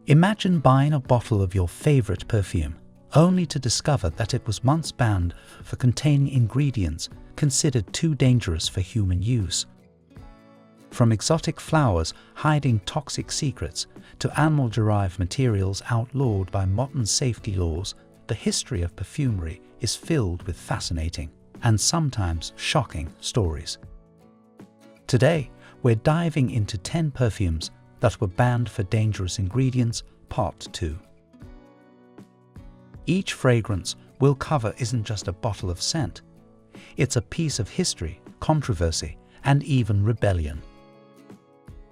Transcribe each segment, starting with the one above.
Imagine buying a bottle of your favorite perfume, only to discover that it was once banned for containing ingredients considered too dangerous for human use. From exotic flowers hiding toxic secrets to animal-derived materials outlawed by modern safety laws, the history of perfumery is filled with fascinating and sometimes shocking stories. Today, we're diving into 10 perfumes that were banned for dangerous ingredients, Part 2. Each fragrance we'll cover isn't just a bottle of scent. It's a piece of history, controversy, and even rebellion.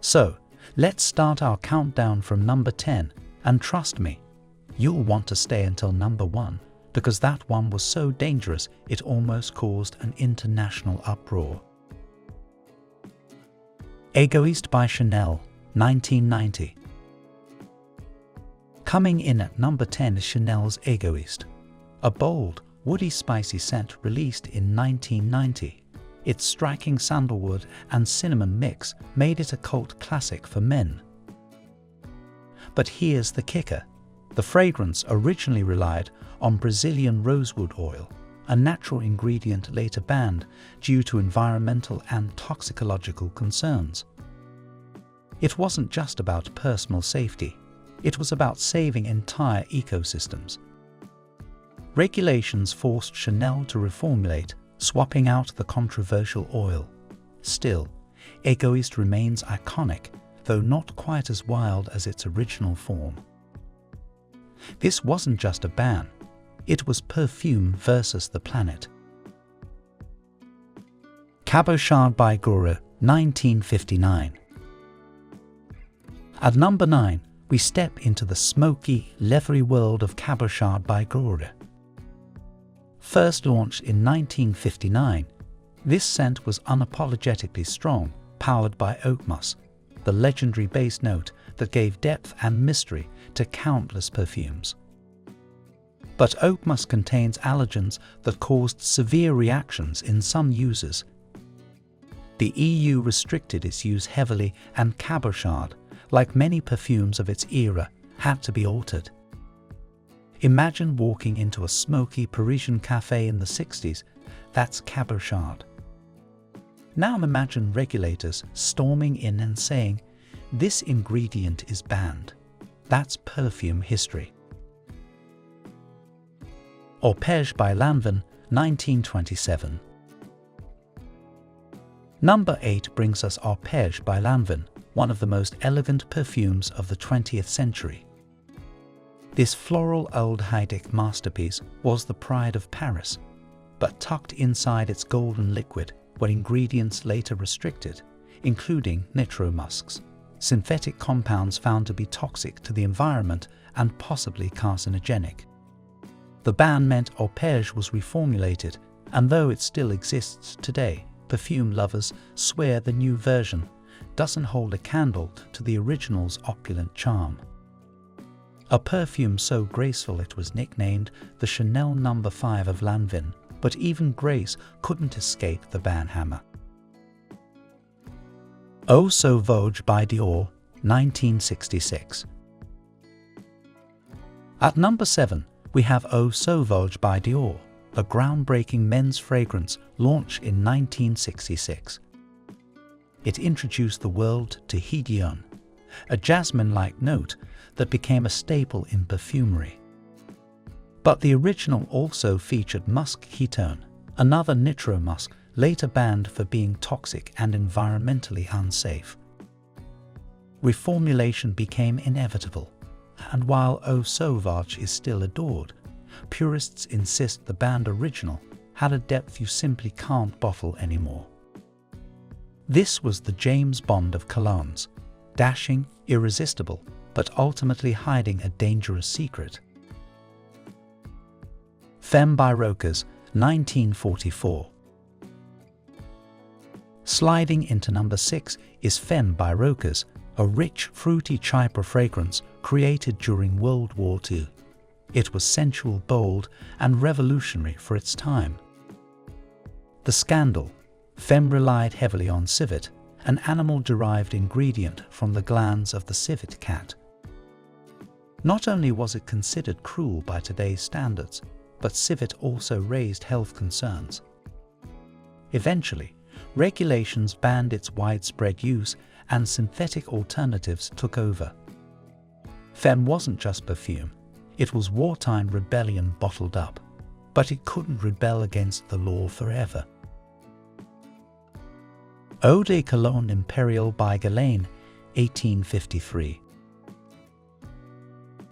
So, let's start our countdown from number 10, and trust me, you'll want to stay until number 1, because that one was so dangerous it almost caused an international uproar. Egoiste by Chanel, 1990. Coming in at number 10 is Chanel's Egoiste, a bold, woody spicy scent released in 1990. Its striking sandalwood and cinnamon mix made it a cult classic for men. But here's the kicker. The fragrance originally relied on Brazilian rosewood oil, a natural ingredient later banned due to environmental and toxicological concerns. It wasn't just about personal safety, it was about saving entire ecosystems. Regulations forced Chanel to reformulate, swapping out the controversial oil. Still, Egoiste remains iconic, though not quite as wild as its original form. This wasn't just a ban, it was perfume versus the planet. Cabochard by Kouros, 1959. At number 9, we step into the smoky, leathery world of Cabochard by Kouros. First launched in 1959, this scent was unapologetically strong, powered by oak moss, the legendary base note that gave depth and mystery to countless perfumes. But oak moss contains allergens that caused severe reactions in some users. The EU restricted its use heavily, and Cabochard, like many perfumes of its era, had to be altered. Imagine walking into a smoky Parisian cafe in the 60s, that's Cabochard. Now imagine regulators storming in and saying, "This ingredient is banned." That's perfume history. Arpège by Lanvin, 1927. Number 8 brings us Arpège by Lanvin, one of the most elegant perfumes of the 20th century. This floral aldehydic masterpiece was the pride of Paris, but tucked inside its golden liquid were ingredients later restricted, including nitromusks, synthetic compounds found to be toxic to the environment and possibly carcinogenic. The ban meant Arpège was reformulated, and though it still exists today, perfume lovers swear the new version doesn't hold a candle to the original's opulent charm. A perfume so graceful it was nicknamed the Chanel No. 5 of Lanvin, but even grace couldn't escape the ban hammer. Eau Sauvage by Dior, 1966. At number 7, we have Eau Sauvage by Dior, a groundbreaking men's fragrance launched in 1966. It introduced the world to Hedione, a jasmine-like note that became a staple in perfumery. But the original also featured musk ketone, another nitromusk later banned for being toxic and environmentally unsafe. Reformulation became inevitable, and while Eau Sauvage is still adored, purists insist the banned original had a depth you simply can't bottle anymore. This was the James Bond of colognes, dashing, irresistible, but ultimately hiding a dangerous secret. Femme by Rochers, 1944. Sliding into number 6 is Femme by Rochers, a rich, fruity chypre fragrance created during World War II. It was sensual, bold, and revolutionary for its time. The scandal: Femme relied heavily on civet, an animal-derived ingredient from the glands of the civet cat. Not only was it considered cruel by today's standards, but civet also raised health concerns. Eventually, regulations banned its widespread use and synthetic alternatives took over. Femme wasn't just perfume, it was wartime rebellion bottled up, but it couldn't rebel against the law forever. Eau de Cologne Imperial by Guerlain, 1853.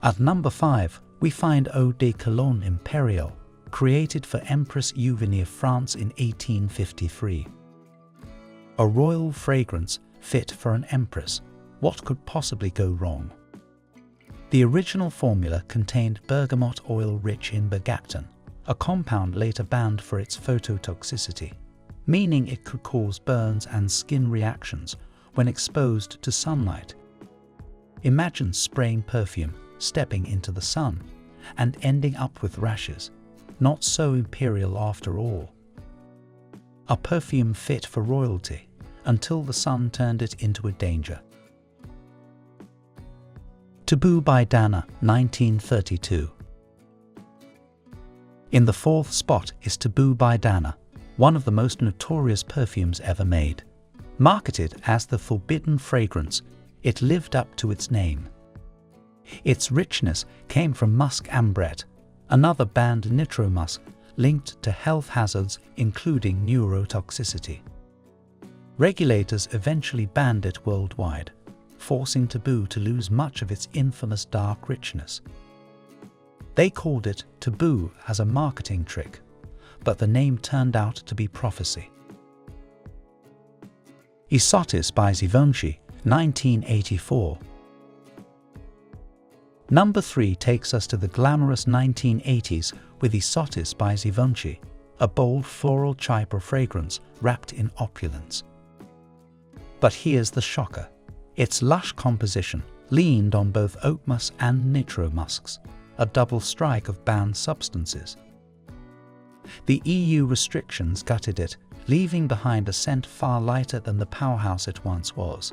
At number 5, we find Eau de Cologne Imperial, created for Empress Eugenie of France in 1853. A royal fragrance fit for an empress. What could possibly go wrong? The original formula contained bergamot oil rich in bergaptan, a compound later banned for its phototoxicity, meaning it could cause burns and skin reactions when exposed to sunlight. Imagine spraying perfume, stepping into the sun, and ending up with rashes. Not so imperial after all. A perfume fit for royalty, until the sun turned it into a danger. Tabu by Dana, 1932. In the 4th spot is Tabu by Dana, one of the most notorious perfumes ever made. Marketed as the forbidden fragrance, it lived up to its name. Its richness came from musk ambret, another banned nitromusk linked to health hazards including neurotoxicity. Regulators eventually banned it worldwide, forcing Tabu to lose much of its infamous dark richness. They called it Tabu as a marketing trick, but the name turned out to be prophecy. Egoiste by Givenchy, 1984. Number 3 takes us to the glamorous 1980s with Egoiste by Givenchy, a bold floral chypre fragrance wrapped in opulence. But here's the shocker. Its lush composition leaned on both oak musk and nitromusks, a double strike of banned substances. The EU restrictions gutted it, leaving behind a scent far lighter than the powerhouse it once was.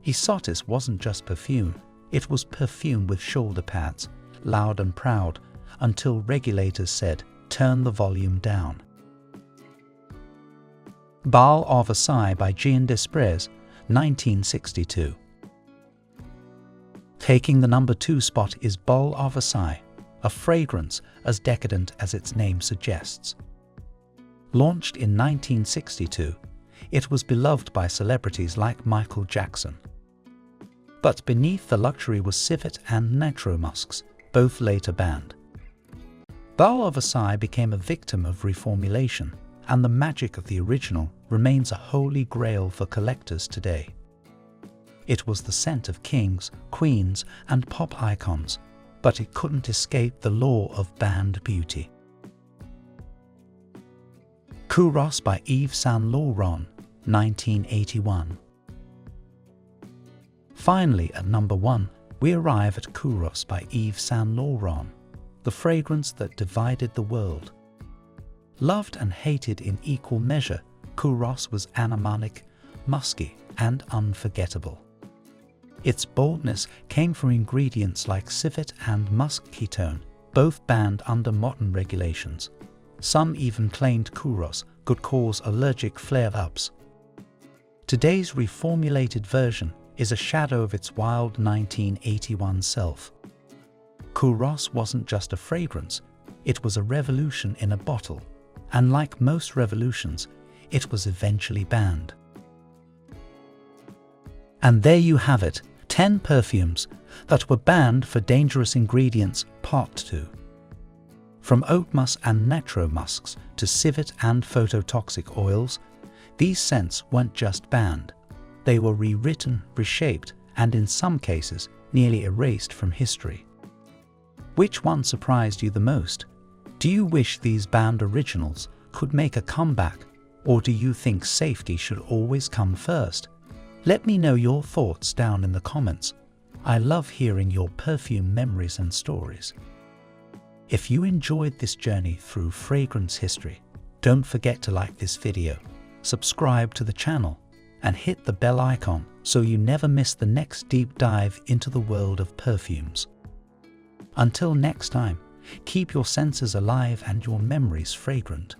Egoiste wasn't just perfume. It was perfume with shoulder pads, loud and proud, until regulators said, turn the volume down. Bal à Versailles by Jean Desprez, 1962. Taking the number 2 spot is Bal à Versailles, a fragrance as decadent as its name suggests. Launched in 1962, it was beloved by celebrities like Michael Jackson. But beneath the luxury was civet and nitromusks, both later banned. Bal à Versailles became a victim of reformulation, and the magic of the original remains a holy grail for collectors today. It was the scent of kings, queens, and pop icons, but it couldn't escape the law of banned beauty. Kouros by Yves Saint Laurent, 1981. Finally, at number 1, we arrive at Kouros by Yves Saint Laurent, the fragrance that divided the world. Loved and hated in equal measure, Kouros was animalic, musky, and unforgettable. Its boldness came from ingredients like civet and musk ketone, both banned under modern regulations. Some even claimed Kouros could cause allergic flare-ups. Today's reformulated version is a shadow of its wild 1981 self. Kouros wasn't just a fragrance, it was a revolution in a bottle, and like most revolutions, it was eventually banned. And there you have it, 10 perfumes that were banned for dangerous ingredients, Part 2. From oak musk and nitromusks to civet and phototoxic oils, these scents weren't just banned. They were rewritten, reshaped, and in some cases, nearly erased from history. Which one surprised you the most? Do you wish these banned originals could make a comeback, or do you think safety should always come first? Let me know your thoughts down in the comments. I love hearing your perfume memories and stories. If you enjoyed this journey through fragrance history, don't forget to like this video, subscribe to the channel, and hit the bell icon so you never miss the next deep dive into the world of perfumes. Until next time, keep your senses alive and your memories fragrant.